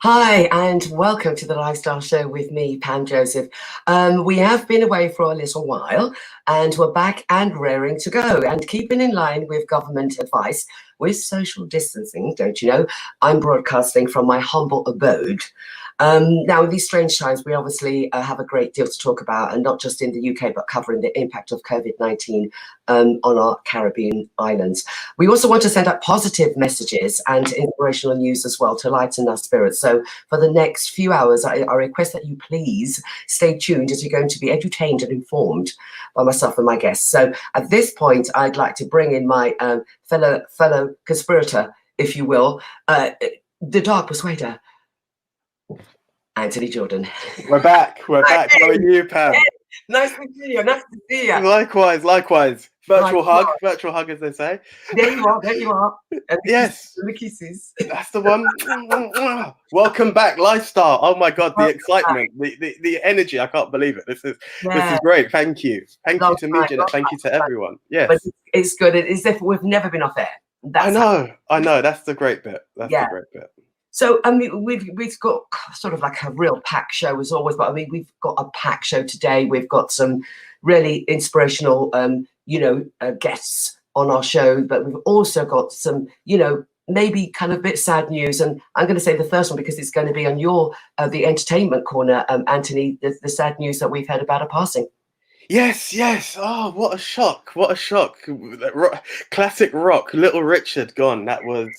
Hi, and welcome to the Lifestyle Show with me, Pam Joseph. We have been away for a little while, and we're back and raring to go. And keeping in line with government advice with social distancing, don't you know, I'm broadcasting from my humble abode. Now, in these strange times, we obviously have a great deal to talk about, and not just in the UK, but covering the impact of COVID-19 on our Caribbean islands. We also want to send out positive messages and inspirational news as well to lighten our spirits. So for the next few hours, I request that you please stay tuned, as you're going to be entertained and informed by myself and my guests. So at this point, I'd like to bring in my fellow conspirator, if you will, the Dark Persuader, Anthony Jordan. We're back. We're back. How are you, Pam? Nice to see you. Nice to see you. Likewise. Virtual hug, as they say. There you are. And yes. The kisses. That's the one. Welcome back, Lifestyle. Oh my God, the excitement, the energy. I can't believe it. This is great. Thank you. Thank you to me, Jeanette. Thank you to everyone. Yes. But it's good. It's if we've never been off air. I know. That's the great bit. The great bit. So, I mean, we've got sort of like a real packed show as always, but I mean, we've got a packed show today. We've got some really inspirational, guests on our show, but we've also got some, maybe kind of a bit sad news. And I'm going to say the first one because it's going to be on your, the entertainment corner, Anthony, the sad news that we've heard about a passing. Yes. Oh, what a shock. Classic rock, Little Richard gone. That was,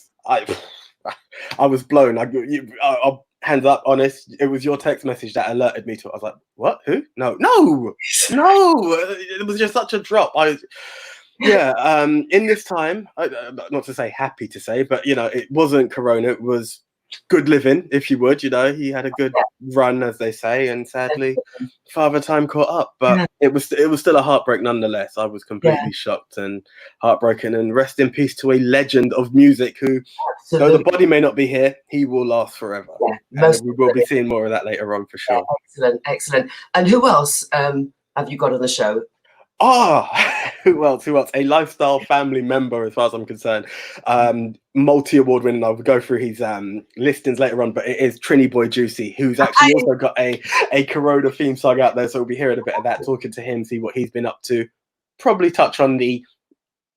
I was blown. I'll hands up, honest. It was your text message that alerted me to it. I was like, "What? Who? No!" It was just such a drop. In this time, not to say happy to say, but it wasn't Corona. It was good living, if you would. He had a good run, as they say, and sadly, Father Time caught up. But it was still a heartbreak nonetheless. I was completely shocked and heartbroken. And rest in peace to a legend of music who, though the body may not be here, he will last forever. And we will be seeing more of that later on for sure. Excellent. And who else have you got on the show? Who else? A Lifestyle family member, as far as I'm concerned. Multi-award winning. I'll go through his listings later on, but it is Trini Boy Juicy, who's actually also got a Corona theme song out there. So we'll be hearing a bit of that, talking to him, see what he's been up to. Probably touch on the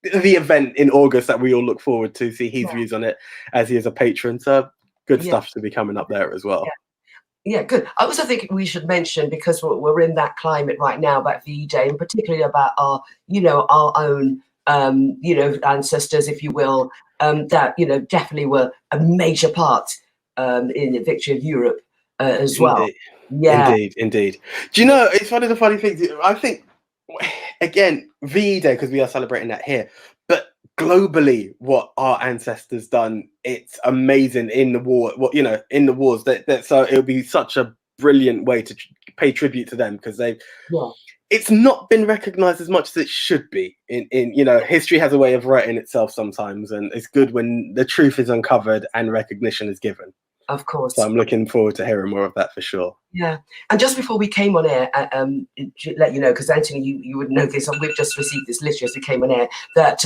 event in August that we all look forward to, see his views on it, as he is a patron. So good stuff to be coming up there as well. Yeah, good. I also think we should mention, because we're in that climate right now about VE Day, and particularly about our own, ancestors, if you will, that, definitely were a major part in the victory of Europe as well. Yeah. Indeed. Do you know, it's one of the funny things, I think, again, VE Day, because we are celebrating that here, but globally, what our ancestors done, it's amazing in the war. In the wars. So it'll be such a brilliant way to pay tribute to them, because it's not been recognised as much as it should be. History has a way of writing itself sometimes, and it's good when the truth is uncovered and recognition is given. Of course. So I'm looking forward to hearing more of that for sure. Yeah. And just before we came on air, to let you know, because Anthony, you would know this, and we've just received this literally as we came on air, that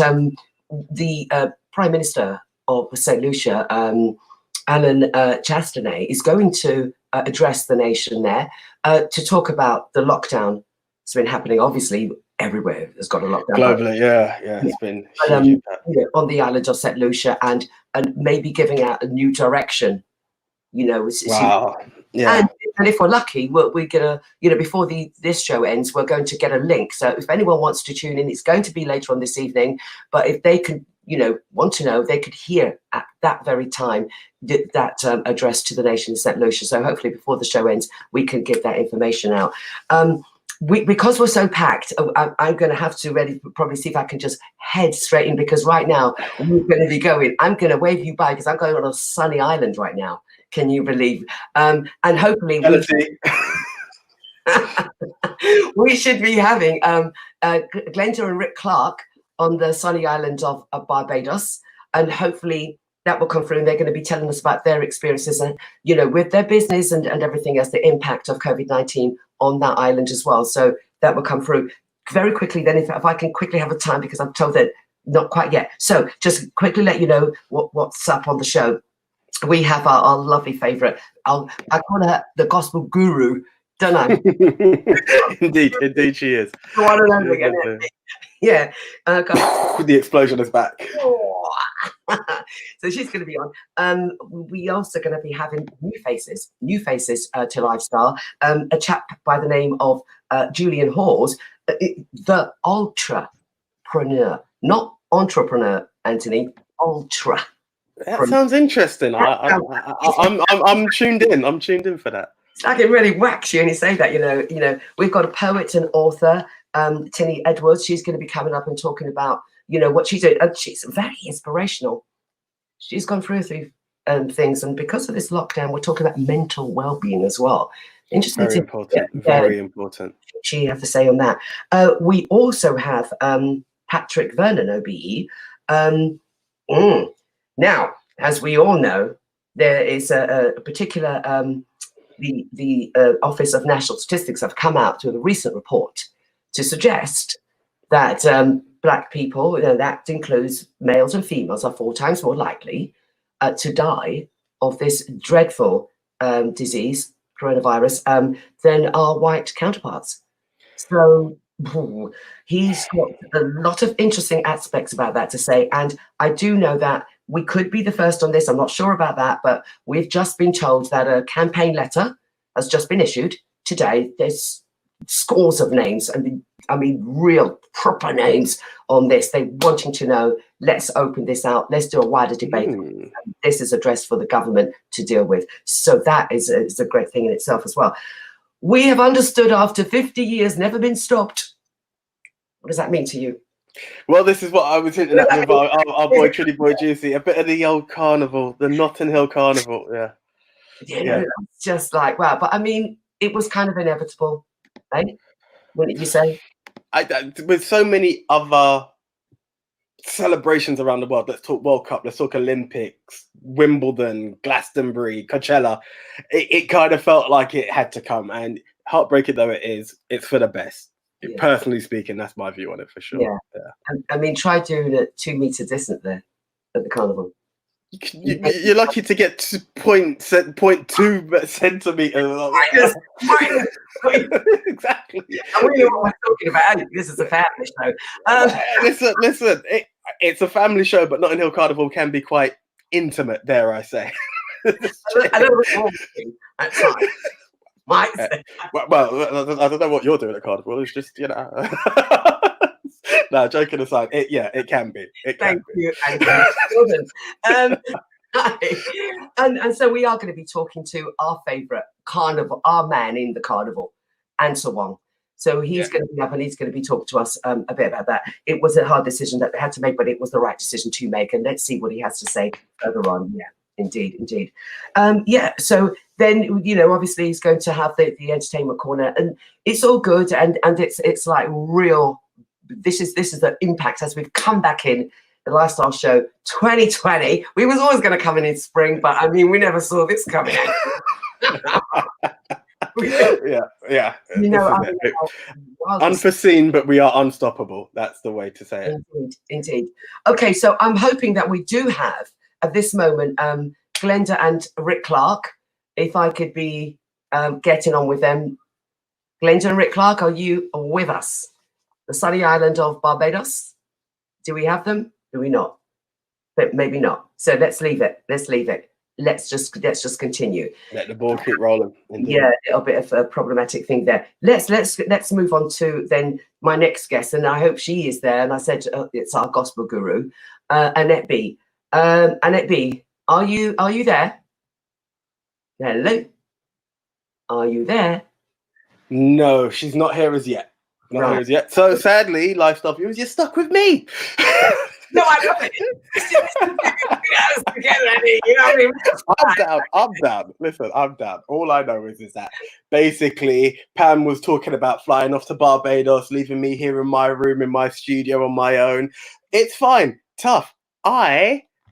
the Prime Minister of St. Lucia, Alan Chastanet, is going to address the nation there to talk about the lockdown that's been happening. Obviously, everywhere has got a lockdown. Globally, it's been on the island of St. Lucia, and maybe giving out a new direction. Wow. Yeah. And if we're lucky, we're gonna, before this show ends, we're going to get a link. So if anyone wants to tune in, it's going to be later on this evening. But if they could, want to know, they could hear at that very time that address to the nation in St. Lucia. So hopefully before the show ends, we can give that information out. Because we're so packed, I'm going to have to probably see if I can just head straight in, because right now we're going to be going. I'm going to wave you by, because I'm going on a sunny island right now. Can you believe? And hopefully we should be having Glenda and Rick Clarke on the sunny island of Barbados, and hopefully that will come through, and they're going to be telling us about their experiences and, with their business and everything as the impact of COVID-19 on that island as well. So that will come through very quickly. Then if I can quickly have a time, because I'm told that not quite yet. So just quickly let you know what's up on the show. we have our lovely favourite. I call her the gospel guru, don't I? Indeed, she is. The one and She only, is isn't it? Yeah. the explosion is back. So she's going to be on. We also going to be having new faces to Lifestyle. A chap by the name of Julian Hawes, the ultrapreneur, not entrepreneur, Anthony, ultra. That sounds interesting. I'm tuned in. I'm tuned in for that. It's like it really whacks you, and you say that. You know, we've got a poet and author, Tinny Edwards. She's going to be coming up and talking about, what she's doing, and she's very inspirational. She's gone through things, and because of this lockdown, we're talking about mental well-being as well. Interesting. Very important. Very important. She have to say on that. We also have Patrick Vernon, OBE. Now, as we all know, there is a particular the Office of National Statistics have come out with a recent report to suggest that Black people, that includes males and females, are 4 times more likely to die of this dreadful disease, coronavirus, than our white counterparts. So he's got a lot of interesting aspects about that to say. And I do know that we could be the first on this. I'm not sure about that, but we've just been told that a campaign letter has just been issued today. There's scores of names, I mean, real proper names on this. They're wanting to know, let's open this out. Let's do a wider debate. This is addressed for the government to deal with. So that is a great thing in itself as well. We have understood after 50 years, never been stopped. What does that mean to you? Well, this is what I was hinting at with our boy Trinity Boy Juicy. A bit of the old carnival, the Notting Hill Carnival. Yeah. It's just like, wow. But I mean, it was kind of inevitable, right? Wouldn't you say? With so many other celebrations around the world, let's talk World Cup, let's talk Olympics, Wimbledon, Glastonbury, Coachella. It kind of felt like it had to come, and heartbreaking though it is, it's for the best. Yeah. Personally speaking, that's my view on it for sure. Yeah. I mean, try doing a 2 meter distance there at the carnival. You're lucky to get to 0.2 centimeters. Exactly. I really know what we're talking about. This is a family show. Listen. It's a family show, but Notting Hill Carnival can be quite intimate, dare I say. A little bit more at times. Well, I don't know what you're doing at Carnival. It's just, No, joking aside, it can be. Thank you. And so we are going to be talking to our favourite carnival, our man in the carnival, Answer Wong. So he's going to be up and he's going to be talking to us a bit about that. It was a hard decision that they had to make, but it was the right decision to make. And let's see what he has to say further on. Yeah, indeed. So then, obviously he's going to have the entertainment corner, and it's all good. And it's like real. This is the impact as we've come back in the Lifestyle Show 2020. We was always going to come in spring, but I mean, we never saw this coming. Yeah. Unforeseen, but we are unstoppable. That's the way to say it. Indeed. Okay, so I'm hoping that we do have at this moment Glenda and Rick Clarke. If I could be getting on with them. Glenda and Rick Clarke, are you with us? The sunny island of Barbados. Do we have them? Do we not? But maybe not. So let's leave it. Let's just continue. Let the ball keep rolling. Indeed. Yeah, a little bit of a problematic thing there. Let's move on to then my next guest, and I hope she is there. And I said it's our gospel guru, Annette B. Annette B, are you there? Hello, are you there? No, she's not here as yet. Here as yet. So sadly, Lifestyle viewers, you're stuck with me. No, I love it. You know what I mean? I'm down. Listen, I'm down. All I know is that basically Pam was talking about flying off to Barbados, leaving me here in my room, in my studio on my own. It's fine. Tough.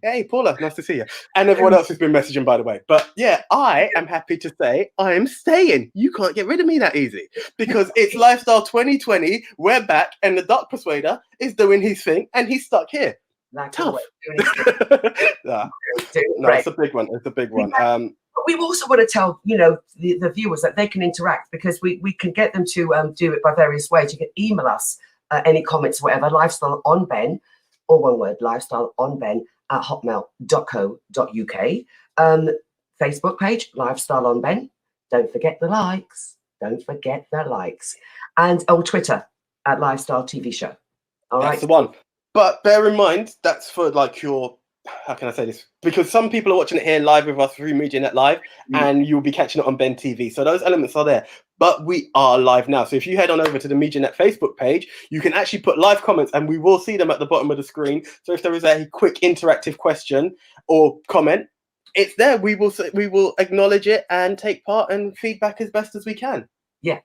Hey, Paula, nice to see you. And everyone else has been messaging, by the way. But yeah, I am happy to say I am staying. You can't get rid of me that easy because it's Lifestyle 2020. We're back and the Dark Persuader is doing his thing and he's stuck here. That's Tough. No, no, it's a big one. It's a big one. But we also want to tell, you know, the viewers that they can interact, because we can get them to do it by various ways. You can email us any comments, whatever, lifestyle on Ben, or one word, lifestyle on Ben at hotmail.co.uk. Facebook page, Lifestyle on Ben. Don't forget the likes. Don't forget the likes. And on Twitter at Lifestyle TV Show. All right. That's the one. But bear in mind, that's for like your, how can I say this? Because some people are watching it here live with us through MediaNet Live, and you'll be catching it on Ben TV. So those elements are there. But we are live now. So if you head on over to the MediaNet Facebook page, you can actually put live comments, and we will see them at the bottom of the screen. So if there is a quick interactive question or comment, it's there. We will acknowledge it and take part and feedback as best as we can. Yeah,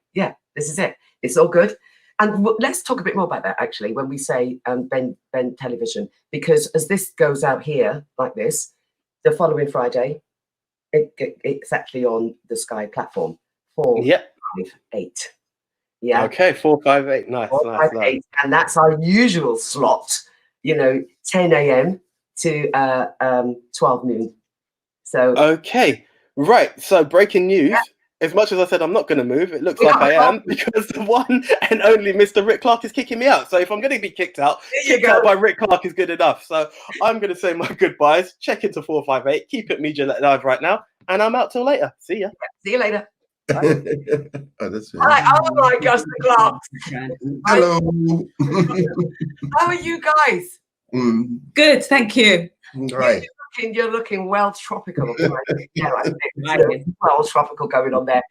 this is it. It's all good. And let's talk a bit more about that, actually, when we say Ben Television, because as this goes out here like this, the following Friday, it's actually on the Sky platform. 458. Yeah. Okay, 458. Nice, 458, nice. And that's our usual slot, you know, 10 a.m. to 12 noon. So. Okay, right. So breaking news. Yeah. As much as I said I'm not going to move, it looks like I am, because the one and only Mr. Rick Clarke is kicking me out. So if I'm going to be kicked out by Rick Clarke is good enough. So I'm going to say my goodbyes. Check into 458. Keep it MediaNet Live right now, and I'm out till later. See ya. See you later. That's Hi, oh my gosh, the Clarke. Hello. How are you guys? Good, thank you. Right. You're looking well tropical. Yeah, I think well tropical going on there.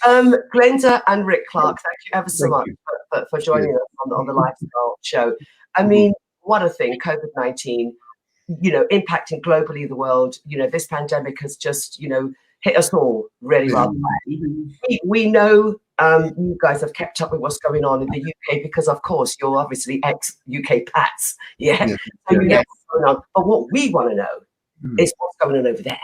Glenda and Rick Clarke, thank you ever so much for joining us on the Lifestyle Show. I mean, what a thing, COVID-19, you know, impacting globally the world. You know, this pandemic has just, you know, hit us all really well. We know you guys have kept up with what's going on in the UK, because, of course, you're obviously ex-UK Pats. Yeah. So you know what's going on. But what we want to know is what's going on over there.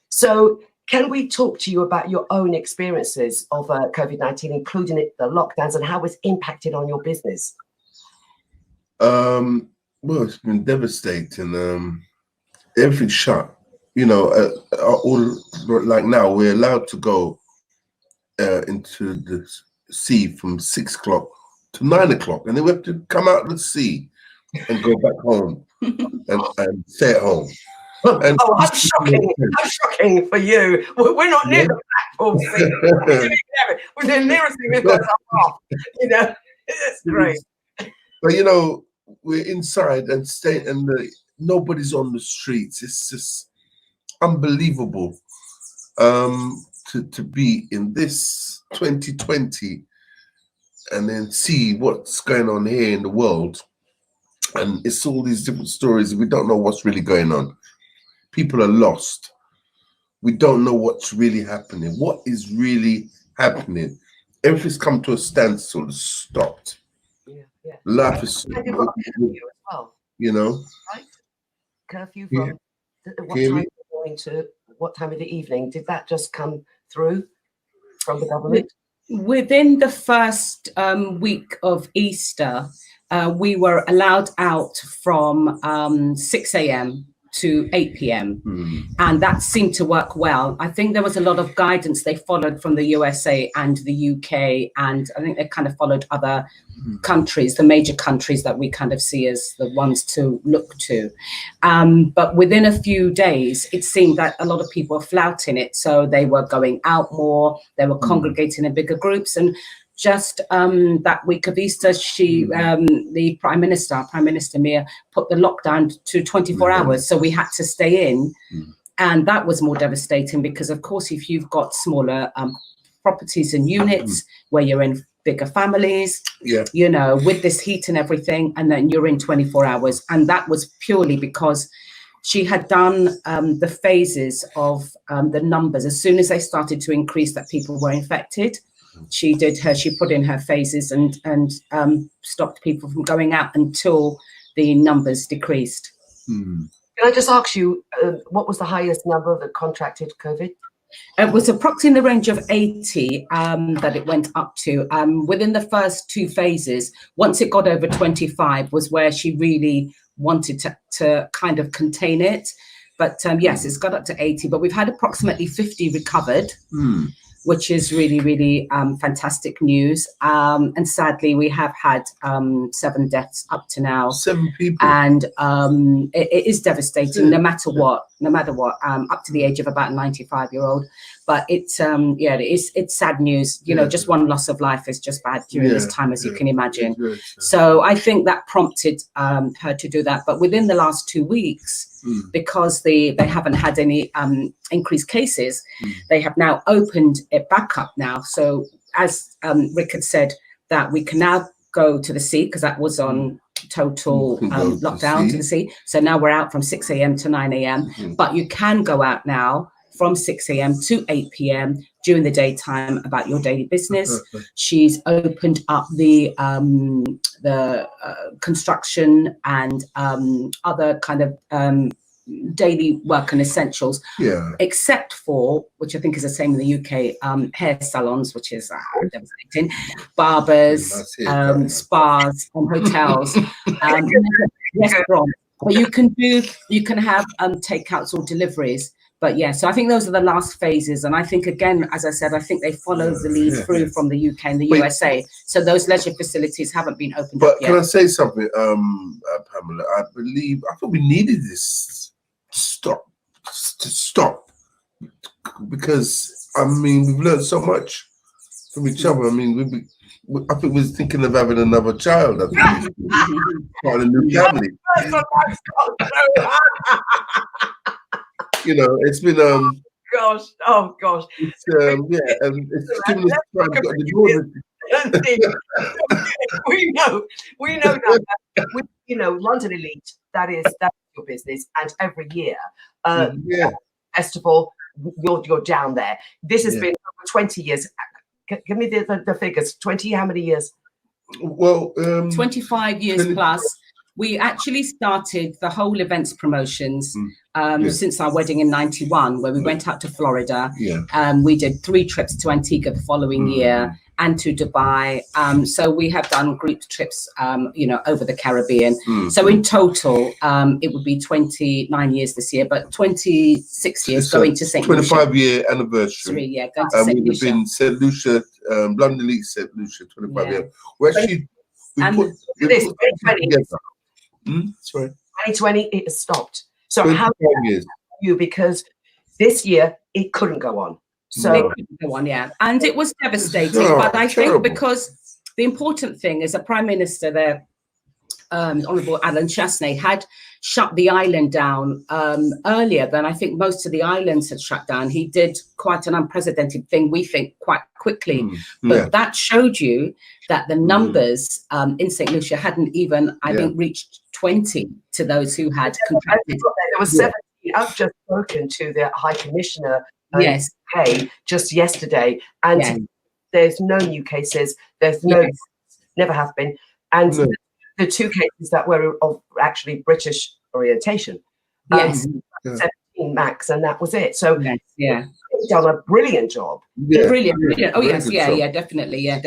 So can we talk to you about your own experiences of COVID-19, including the lockdowns, and how it's impacted on your business? Well, it's been devastating. Everything's shut. You know, all like now we're allowed to go into the sea from 6 o'clock to 9 o'clock, and then we have to come out of the sea and go back home and stay at home. And that's shocking! That's shocking for you. We're not near the platform sea. We're the nearest thing we've got off. You know, it's great. But you know, we're inside and stay, and nobody's on the streets. It's just unbelievable to be in this 2020 and then see what's going on here in the world, and it's all these different stories. We don't know what's really going on. People are lost. We don't know what's really happening. What is really happening? Everything's come to a standstill, stopped. Yeah. Life is, curfew as well. You know, right? Curfew from what time of the evening? Did that just come through from the government? Within the first week of Easter, we were allowed out from 6 a.m. to 8 p.m. And that seemed to work well. I think there was a lot of guidance they followed from the USA and the UK, and I think they kind of followed other countries, the major countries that we kind of see as the ones to look to. But within a few days, it seemed that a lot of people were flouting it. So they were going out more, they were congregating in bigger groups, and just that week of Easter, the Prime Minister Mia, put the lockdown to 24 hours. So we had to stay in. And that was more devastating because, of course, if you've got smaller properties and units where you're in bigger families, you know, with this heat and everything, and then you're in 24 hours. And that was purely because she had done the phases of the numbers. As soon as they started to increase that people were infected, she put in her phases and stopped people from going out until the numbers decreased. Can I just ask you, what was the highest number that contracted COVID? It was approximately in the range of 80 that it went up to. Within the first two phases, once it got over 25 was where she really wanted to kind of contain it. But yes, it's got up to 80, but we've had approximately 50 recovered, which is really, really fantastic news. And sadly, we have had 7 deaths up to now. 7 people. And it is devastating, no matter what, up to the age of about a 95-year-old. But it's it's sad news. You know, just one loss of life is just bad during this time, as you can imagine. So I think that prompted her to do that. But within the last 2 weeks, because they haven't had any increased cases, they have now opened it back up now. So as Rick had said, that we can now go to the sea, because that was on total lockdown to the sea. So now we're out from 6 a.m. to 9 a.m. But you can go out now from 6 a.m. to 8 p.m. during the daytime about your daily business. She's opened up the construction and other kind of daily work and essentials, except for, which I think is the same in the UK, hair salons, which is devastating, barbers, spas, and hotels, restaurants. But you can have takeouts or deliveries. But yeah, so I think those are the last phases. And I think, again, as I said, I think they follow the lead through from the UK and the USA. So those leisure facilities haven't been opened up yet. Can I say something, Pamela? I thought we needed this to stop. Because, I mean, we've learned so much from each other. I mean, I think we're thinking of having another child. I think part of a new family. You know, it's been oh gosh, it's and it's given us time to get the we know that you know, London Elite, that's your business, and every year festival you're down there. This has been over 20 years. Give me the figures. 20, how many years? Well, 25 years plus. We actually started the whole events promotions since our wedding in '91, where we went out to Florida. We did 3 trips to Antigua the following year and to Dubai. So we have done group trips, you know, over the Caribbean. So in total, it would be 29 years this year, but 26 years going to St. Lucia. 25-year anniversary. Going to St. Lucia. We've been St. Lucia, London Elite St. Lucia, 25 years. Well, actually, we put together. Sorry. 2020, it has stopped. So how years you, because this year it couldn't go on. So it couldn't go on, and it was devastating. But I think because the important thing is the Prime Minister there, Honourable Alan Chesney, had shut the island down earlier than I think most of the islands had shut down. He did quite an unprecedented thing, we think, quite quickly. But that showed you that the numbers in St. Lucia hadn't even, I think, reached 20 to those who had contracted. There were 70. I've just spoken to the High Commissioner UK just yesterday, and there's no new cases. There's never have been. And the 2 cases that were of actually British orientation. 17 max, and that was it. So they've done a brilliant job. Brilliant. Oh yes, definitely. Yeah.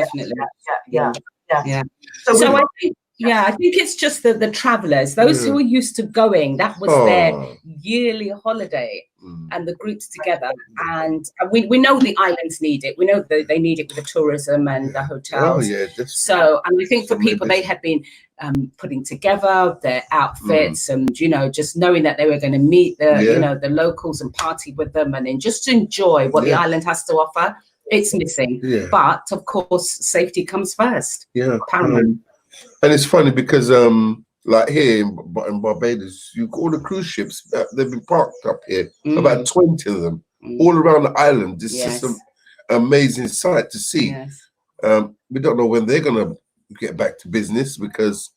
So I think I think it's just the travellers, those who are used to going. That was their yearly holiday, and the groups together. And we know the islands need it. We know that they need it with the tourism and the hotels. So, and I think for people, they had been putting together their outfits and, you know, just knowing that they were going to meet the, you know, the locals and party with them and then just enjoy what the island has to offer. It's missing. But of course, safety comes first. Paramount. And it's funny because like here in Barbados, all the cruise ships, they've been parked up here, about 20 of them, all around the island. It's just an amazing sight to see. We don't know when they're going to get back to business because,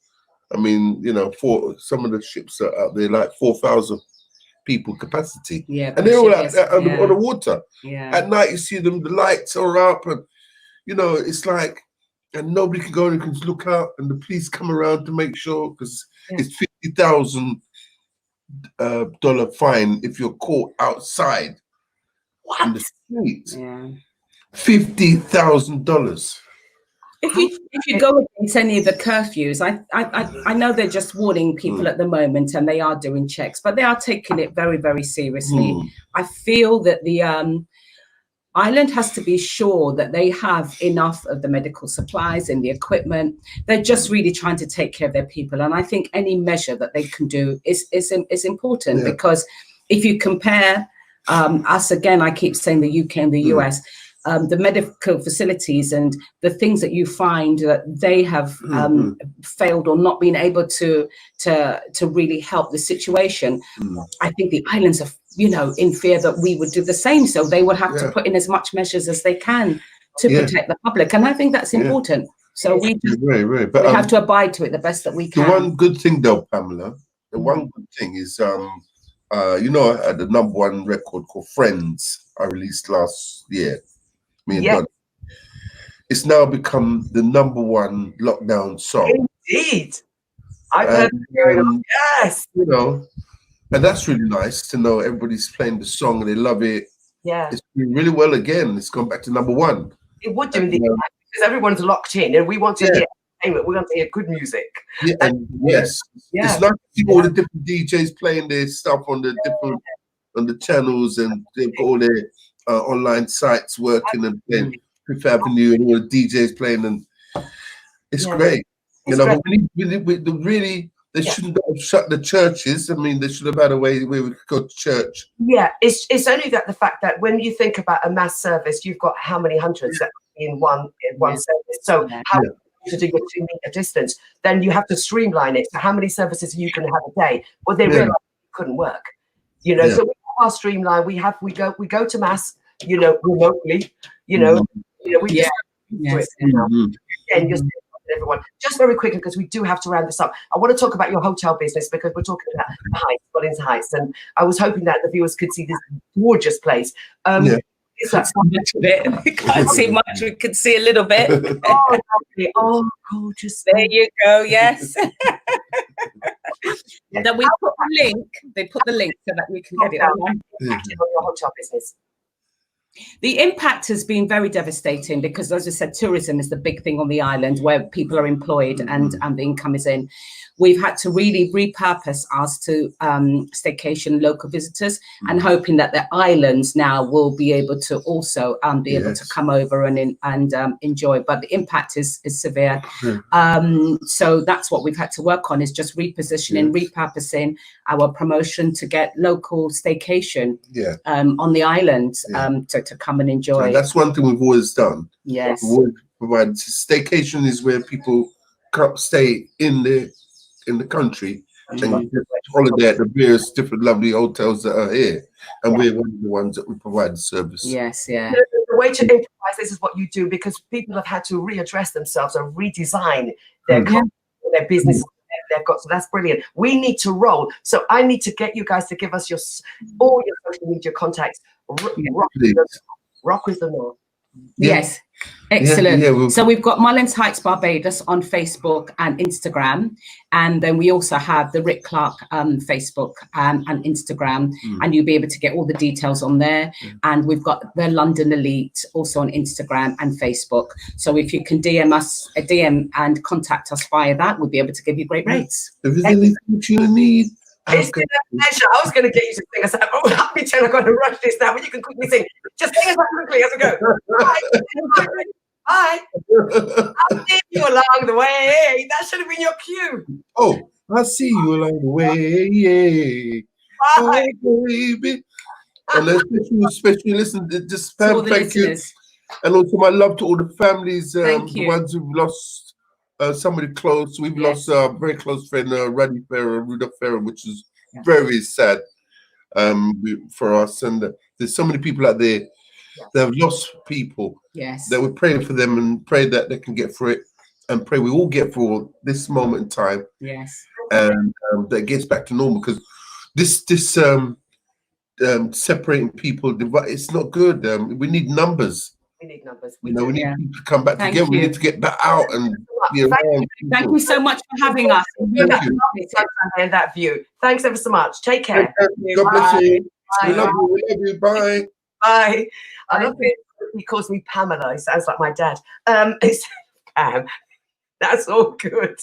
I mean, you know, for some of the ships are out there, like 4,000 people capacity. And they're all out there on the water. At night, you see them, the lights are up, and, you know, it's like, and nobody can go and can look out, and the police come around to make sure, because it's $50,000 fine if you're caught outside in the street. $50,000. If you go against any of the curfews, I know they're just warning people at the moment, and they are doing checks, but they are taking it very, very seriously. I feel that the island has to be sure that they have enough of the medical supplies and the equipment. They're just really trying to take care of their people, and I think any measure that they can do is important, because if you compare us, again, I keep saying the UK and the US. The medical facilities and the things that you find that they have failed or not been able to really help the situation. I think the islands are, in fear that we would do the same. So they would have to put in as much measures as they can to protect the public. And I think that's important. So we have to abide to it the best that we can. The one good thing though, Pamela, the one good thing is, I had the #1 record called Friends I released last year. Me and Don. It's now become the #1 lockdown song. Indeed. I've heard it going on. Yes. And that's really nice to know everybody's playing the song and they love it. Yeah. It's doing really well again. It's gone back to #1. It would do because everyone's locked in and we want to hear entertainment. We want to hear good music. Yeah, and yes. It's nice to see all the different DJs playing their stuff on the different on the channels, and they've got all their online sites working and playing Fifth Avenue and all the DJs playing, and it's great. But they shouldn't have shut the churches. I mean, they should have had a way where we could go to church. Yeah, it's only that the fact that when you think about a mass service, you've got how many hundreds in one service. So how to do your 2-meter distance, then you have to streamline it. So how many services are you going to have a day? Well, they realized it couldn't work. So we have our streamline. We go to mass, remotely. We just do it now. And you're everyone. Just very quickly, because we do have to round this up. I want to talk about your hotel business, because we're talking about the Heights, Collins Heights, and I was hoping that the viewers could see this gorgeous place. Can't see much of it. We can't see much. We could see a little bit. Oh, lovely. Oh, gorgeous. There you go. Yes. Then we put the link. They put the link so that we can get it online. On your hotel business. The impact has been very devastating because, as I said, tourism is the big thing on the island where people are employed and the income is in. We've had to really repurpose us to staycation local visitors, and hoping that the islands now will be able to also be able to come over and enjoy. But the impact is severe. So that's what we've had to work on, is just repositioning, repurposing our promotion to get local staycation on the island to come and enjoy. So that's one thing we've always done. Yes. We've always provided. Staycation is where people come stay in the country and holiday at the various different lovely hotels that are here, and we're one of the ones that we provide the service. Yes, yeah. The way to improvise this is what you do, because people have had to readdress themselves and redesign their their business. They've got, so that's brilliant. We need to roll. So I need to get you guys to give us all your social media contacts. Rock with the North. Yes, excellent. So we've got Mullins Heights Barbados on Facebook and Instagram, and then we also have the Rick Clarke Facebook and Instagram, and you'll be able to get all the details on there. And we've got the London Elite also on Instagram and Facebook. So if you can DM us a DM and contact us via that, we'll be able to give you great rates. If there's anything you need. It's been a pleasure. I was going to get you to sing. I said, help me tell, I've got to rush this now, but you can quickly sing. Just sing us up quickly as we go. Bye. Bye. I'll see you along the way. That should have been your cue. Oh, I'll see you along the way. Bye. Oh, baby. And especially listen, just thank you. And also my love to all the families, the ones who've lost somebody close. We've lost a very close friend, Rudolph Farrer, which is very sad for us. And there's so many people out there that have lost people. Yes. That we're praying for them and pray that they can get through it, and pray we all get through this moment in time. Yes. And that gets back to normal, because this separating people, it's not good. We need numbers. We need numbers. We need people to come back together. We need to get back out and be around. Thank you so much for having us. And that view. Thanks ever so much. Take care. God bless you. We love you. We love you. Bye. Bye. I love it. He calls me Pamela. He sounds like my dad. Pam. That's all good.